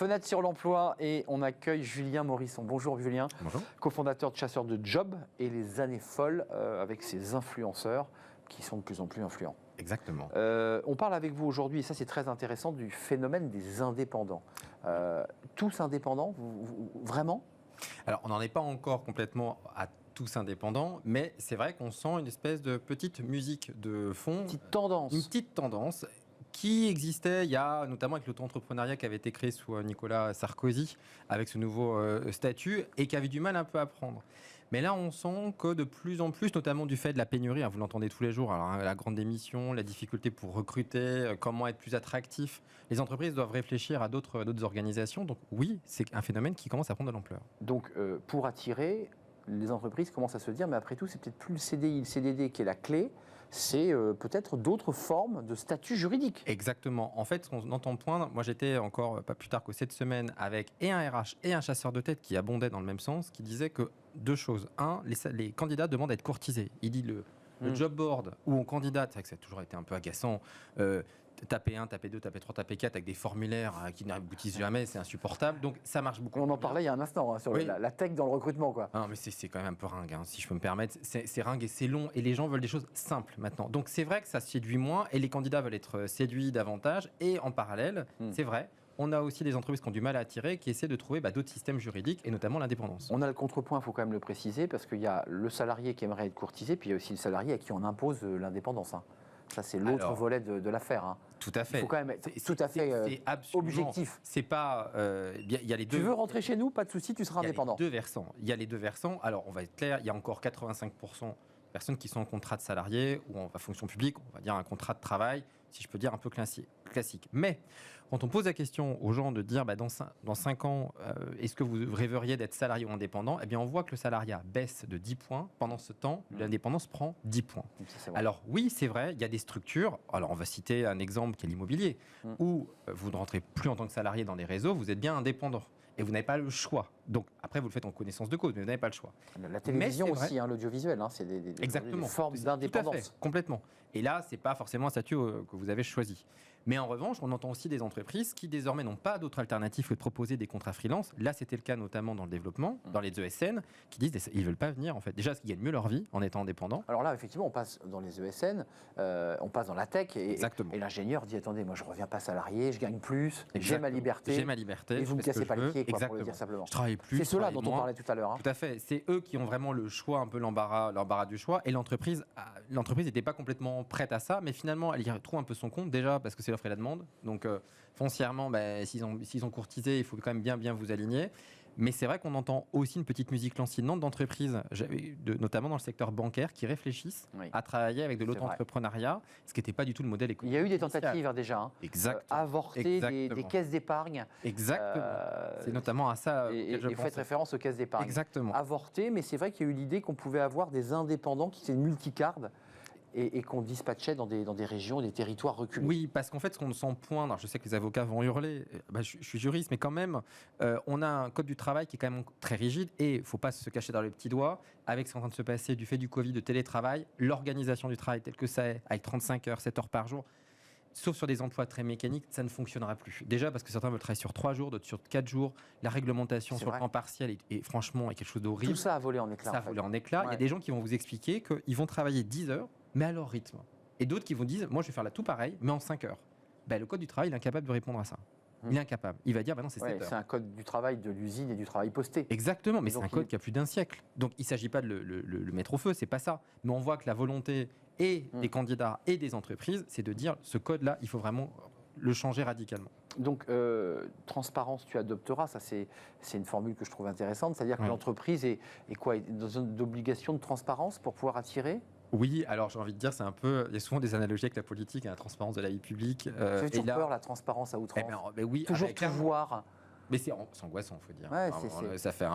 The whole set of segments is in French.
Fenêtre sur l'emploi et on accueille Julien Morisson. Bonjour Julien, Bonjour. cofondateur de Chasseurs de Job et les années folles avec ces influenceurs qui sont de plus en plus influents. Exactement. On parle avec vous aujourd'hui, et ça c'est très intéressant, du phénomène des indépendants. Tous indépendants, vraiment ? Alors, on n'en est pas encore complètement à tous indépendants, mais c'est vrai qu'on sent une espèce de petite musique de fond. Une petite tendance qui existait il y a, notamment avec l'auto-entrepreneuriat qui avait été créé sous Nicolas Sarkozy, avec ce nouveau statut, et qui avait du mal un peu à prendre. Mais là, on sent que de plus en plus, notamment du fait de la pénurie, vous l'entendez tous les jours, alors, la grande démission, la difficulté pour recruter, comment être plus attractif, les entreprises doivent réfléchir à d'autres organisations. Donc oui, c'est un phénomène qui commence à prendre de l'ampleur. Donc pour attirer, les entreprises commencent à se dire, mais après tout, c'est peut-être plus le CDI, le CDD qui est la clé, c'est peut-être d'autres formes de statut juridique. Exactement. En fait, ce qu'on entend poindre, moi j'étais encore pas plus tard que cette semaine avec et un RH et un chasseur de tête qui abondaient dans le même sens, qui disaient que deux choses. Un, les candidats demandent à être courtisés. Il dit le job board où on candidate, c'est vrai que ça a toujours été un peu agaçant, taper 1, taper 2, taper 3, taper 4 avec des formulaires qui n'aboutissent jamais, c'est insupportable. Donc ça marche beaucoup. On en parlait il y a un instant sur la tech dans le recrutement, quoi. Non, mais c'est quand même un peu ringue, si je peux me permettre. C'est ringue et c'est long et les gens veulent des choses simples maintenant. Donc c'est vrai que ça séduit moins et les candidats veulent être séduits davantage. Et en parallèle, c'est vrai, on a aussi des entreprises qui ont du mal à attirer, qui essaient de trouver d'autres systèmes juridiques et notamment l'indépendance. On a le contrepoint, il faut quand même le préciser, parce qu'il y a le salarié qui aimerait être courtisé, puis il y a aussi le salarié à qui on impose l'indépendance. Ça, c'est l'autre volet de l'affaire. Tout à fait. Il faut quand même être tout à fait objectif. C'est pas. Il y a les deux. Tu veux rentrer chez nous, pas de souci, tu seras indépendant. Il y a les deux versants. Alors, on va être clair, il y a encore 85% de personnes qui sont en contrat de salarié ou en fonction publique, on va dire un contrat de travail, si je peux dire un peu classique. Mais quand on pose la question aux gens de dire dans 5 ans, est-ce que vous rêveriez d'être salarié ou indépendant ? Eh bien, on voit que le salariat baisse de 10 points. Pendant ce temps, l'indépendance prend 10 points. Alors oui, c'est vrai, il y a des structures. Alors on va citer un exemple qui est l'immobilier, où vous ne rentrez plus en tant que salarié dans les réseaux, vous êtes bien indépendant. Et vous n'avez pas le choix. Donc, après, vous le faites en connaissance de cause, mais vous n'avez pas le choix. La télévision aussi, l'audiovisuel, c'est des formes d'indépendance. Complètement. Et là, ce n'est pas forcément un statut que vous avez choisi. Mais en revanche, on entend aussi des entreprises qui désormais n'ont pas d'autre alternative que de proposer des contrats freelance. Là, c'était le cas notamment dans le développement, dans les ESN, qui disent qu'ils ne veulent pas venir, en fait. Déjà, parce qu'ils gagnent mieux leur vie en étant indépendants. Alors là, effectivement, on passe dans les ESN, on passe dans la tech, et l'ingénieur dit, attendez, moi, je ne reviens pas salarié, je gagne plus, j'ai ma liberté. Et vous ne me cassez pas les pieds, pour le dire simplement. Je travaille plus. C'est cela dont on parlait tout à l'heure. Tout à fait. C'est eux qui ont vraiment le choix, un peu l'embarras du choix. Et l'entreprise n'était pas complètement prête à ça, mais finalement, elle y retrouve un peu son compte, déjà, parce que c'est l'offre et la demande. Donc, foncièrement, s'ils ont courtisé, il faut quand même bien vous aligner. Mais c'est vrai qu'on entend aussi une petite musique lancinante d'entreprises, notamment dans le secteur bancaire, qui réfléchissent à travailler avec de l'auto-entrepreneuriat, ce qui n'était pas du tout le modèle économique. Il y a eu des tentatives déjà, avorter des caisses d'épargne. Exactement. C'est notamment à ça et vous faites référence aux caisses d'épargne. Exactement. Avorter, mais c'est vrai qu'il y a eu l'idée qu'on pouvait avoir des indépendants qui étaient multicards et qu'on dispatchait dans des régions, des territoires reculés. Oui, parce qu'en fait, ce qu'on sent poindre, je sais que les avocats vont hurler, je suis juriste, mais quand même, on a un code du travail qui est quand même très rigide et il ne faut pas se cacher dans les petits doigts. Avec ce qui est en train de se passer du fait du Covid, de télétravail, l'organisation du travail telle que ça est, avec 35 heures, 7 heures par jour, sauf sur des emplois très mécaniques, ça ne fonctionnera plus. Déjà parce que certains veulent travailler sur 3 jours, d'autres sur 4 jours. La réglementation sur le temps partiel est franchement quelque chose d'horrible. Tout ça a volé en éclats. Ça a volé en éclats. Il y a des gens qui vont vous expliquer qu'ils vont travailler 10 heures, mais à leur rythme. Et d'autres qui vont dire, moi je vais faire là tout pareil, mais en 5 heures. Le code du travail, il est incapable de répondre à ça. Il est incapable. Il va dire, non, c'est 7 heures. C'est un code du travail de l'usine et du travail posté. Exactement, mais c'est un code qui a plus d'un siècle. Donc il ne s'agit pas de le mettre au feu, c'est pas ça. Mais on voit que la volonté et des candidats et des entreprises, c'est de dire, ce code-là, il faut vraiment le changer radicalement. Donc, transparence, tu adopteras, ça c'est une formule que je trouve intéressante, c'est-à-dire que l'entreprise est dans une obligation de transparence pour pouvoir attirer. Oui, alors j'ai envie de dire, il y a souvent des analogies avec la politique et la transparence de la vie publique. Ça fait toujours peur, la transparence à outrance. Oui, toujours tout voir. Mais c'est angoissant, il faut dire. Ouais,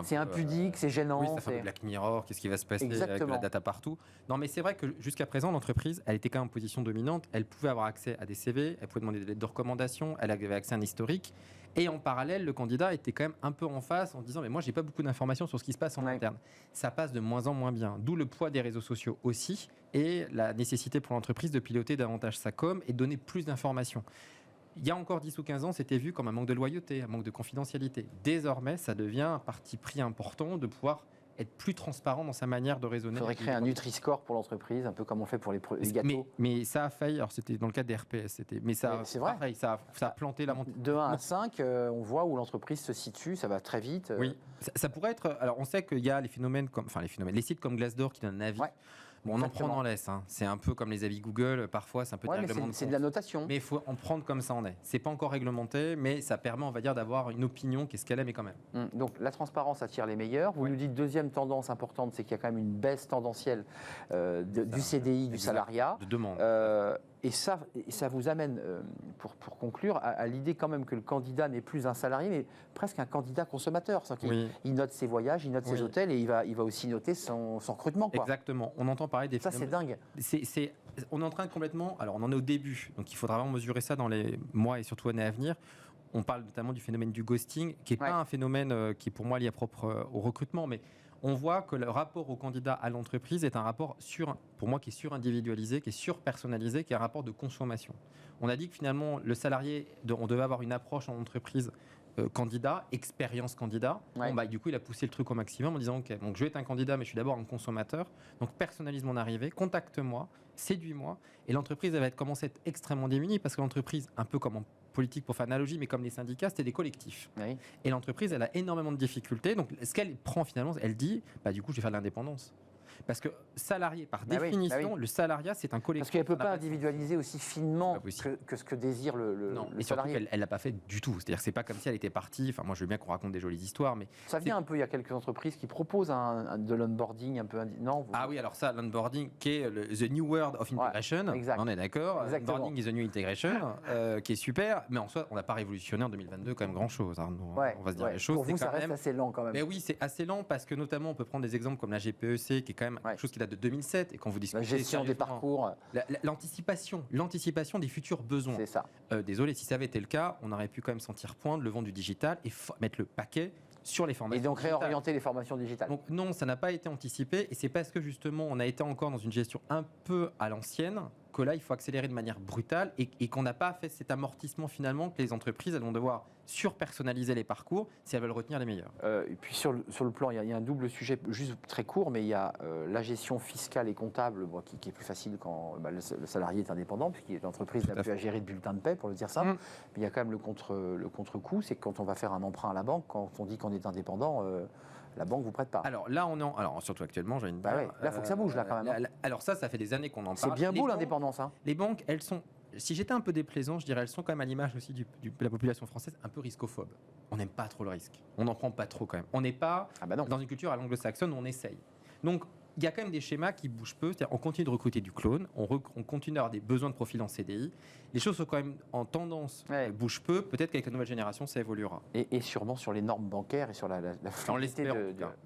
c'est impudique, c'est gênant. Oui, ça fait un peu Black Mirror, qu'est-ce qui va se passer avec la data partout. Non, mais c'est vrai que jusqu'à présent, l'entreprise, elle était quand même en position dominante. Elle pouvait avoir accès à des CV, elle pouvait demander des lettres de recommandation, elle avait accès à un historique. Et en parallèle, le candidat était quand même un peu en face en disant « mais moi, j'ai pas beaucoup d'informations sur ce qui se passe en interne ». Ça passe de moins en moins bien. D'où le poids des réseaux sociaux aussi et la nécessité pour l'entreprise de piloter davantage sa com et de donner plus d'informations. Il y a encore 10 ou 15 ans, c'était vu comme un manque de loyauté, un manque de confidentialité. Désormais, ça devient un parti pris important de pouvoir être plus transparent dans sa manière de raisonner. Il faudrait créer un Nutri-Score pour l'entreprise, un peu comme on fait pour les gâteaux. Mais ça a failli, alors c'était dans le cadre des RPS, mais c'est vrai. Pareil, ça a planté la montée. De 1 à 5, on voit où l'entreprise se situe, ça va très vite. Oui, ça pourrait être. Alors on sait qu'il y a les phénomènes comme, les sites comme Glassdoor qui donnent un avis. Ouais. Bon, on en prend, on en laisse. Hein. C'est un peu comme les avis Google. Parfois, c'est un peu réglementé. C'est de la notation. Mais il faut en prendre comme ça en est. C'est pas encore réglementé, mais ça permet, on va dire, d'avoir une opinion qui est ce qu'elle est, mais quand même. Donc la transparence attire les meilleurs. Vous nous dites deuxième tendance importante, c'est qu'il y a quand même une baisse tendancielle du CDI, du salariat. De demande. Et ça vous amène, pour conclure, à l'idée quand même que le candidat n'est plus un salarié, mais presque un candidat consommateur. Il note ses voyages, il note ses hôtels et il va aussi noter son recrutement. Quoi. Exactement. On entend parler des phénomènes. Ça, c'est dingue. On est en train de complètement... Alors, on en est au début, donc il faudra vraiment mesurer ça dans les mois et surtout années à venir. On parle notamment du phénomène du ghosting, qui n'est pas un phénomène qui est pour moi lié propre au recrutement, mais on voit que le rapport au candidat à l'entreprise est un rapport pour moi qui est surindividualisé, qui est surpersonnalisé, qui est un rapport de consommation. On a dit que finalement, le salarié, on devait avoir une approche en entreprise candidat, expérience candidat. Ouais. Bon, du coup, il a poussé le truc au maximum en disant ok, donc je vais être un candidat, mais je suis d'abord un consommateur. Donc personnalise mon arrivée, contacte-moi, séduis-moi. Et l'entreprise elle va commencer à être extrêmement démunie parce que l'entreprise, un peu comme en politique pour faire analogie, mais comme les syndicats, c'était des collectifs. Oui. Et l'entreprise, elle a énormément de difficultés. Donc ce qu'elle prend finalement, elle dit, du coup, je vais faire de l'indépendance. Parce que salarié, par définition, le salariat, c'est un collectif. Parce qu'elle ne peut pas individualiser aussi finement que ce que désire le salarié. Elle ne l'a pas fait du tout. C'est-à-dire que ce n'est pas comme si elle était partie. Enfin, moi, je veux bien qu'on raconte des jolies histoires, mais... Ça vient un peu, il y a quelques entreprises qui proposent de l'onboarding un peu... Non, Ah oui, alors ça, l'onboarding, qui est the new world of integration. On est d'accord. Onboarding is the new integration, qui est super. Mais en soi, on n'a pas révolutionné en 2022 quand même grand-chose. Hein. On va se dire les choses. Pour vous, ça reste assez lent quand même. Mais oui, c'est assez lent parce que notamment, on peut prendre des exemples comme la GPEC, qui est quand même quelque chose qui date de 2007 et quand vous discutez la gestion des parcours, l'anticipation des futurs besoins. C'est ça. Désolé, si ça avait été le cas, on aurait pu quand même sentir poindre le vent du digital et mettre le paquet sur les formations. Et donc réorienter les formations digitales. Donc non, ça n'a pas été anticipé et c'est parce que justement on a été encore dans une gestion un peu à l'ancienne que là il faut accélérer de manière brutale et qu'on n'a pas fait cet amortissement finalement que les entreprises elles vont devoir surpersonnaliser les parcours si elles veulent retenir les meilleurs. Et puis sur le plan, il y a un double sujet juste très court, mais il y a la gestion fiscale et comptable qui est plus facile quand le salarié est indépendant, puisque l'entreprise n'a plus à gérer de bulletin de paie, pour le dire ça. Mais il y a quand même le contre-coup, c'est que quand on va faire un emprunt à la banque, quand on dit qu'on est indépendant, la banque ne vous prête pas. Alors là, surtout actuellement, j'ai une... Là, il faut que ça bouge, là, quand même. Alors ça fait des années qu'on en parle. C'est bien beau, l'indépendance. Hein. Les banques, elles sont... Si j'étais un peu déplaisant, je dirais elles sont quand même à l'image aussi de la population française un peu riscophobes. On n'aime pas trop le risque. On n'en prend pas trop quand même. On n'est pas dans une culture à l'anglo-saxonne où on essaye. Donc, il y a quand même des schémas qui bougent peu. C'est-à-dire, on continue de recruter du clone, on continue d'avoir des besoins de profil en CDI. Les choses sont quand même en tendance, bougent peu. Peut-être qu'avec la nouvelle génération, ça évoluera. Et sûrement sur les normes bancaires et sur la fluidité.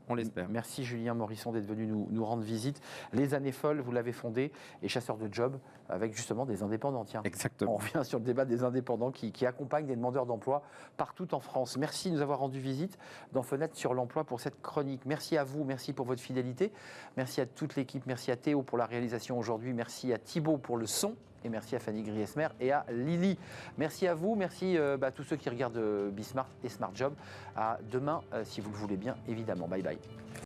On l'espère. Merci Julien Morisson d'être venu nous rendre visite. Les Années Folles, vous l'avez fondé, et Chasseurs de Job, avec justement des indépendants. Tiens, exactement. On revient sur le débat des indépendants qui accompagnent des demandeurs d'emploi partout en France. Merci de nous avoir rendu visite dans Fenêtre sur l'emploi pour cette chronique. Merci à vous, merci pour votre fidélité. Merci à toute l'équipe, merci à Théo pour la réalisation aujourd'hui, merci à Thibaut pour le son et merci à Fanny Griesmer et à Lily. Merci à vous, merci à tous ceux qui regardent Bismart et Smart Job. À demain, si vous le voulez bien, évidemment. Bye bye.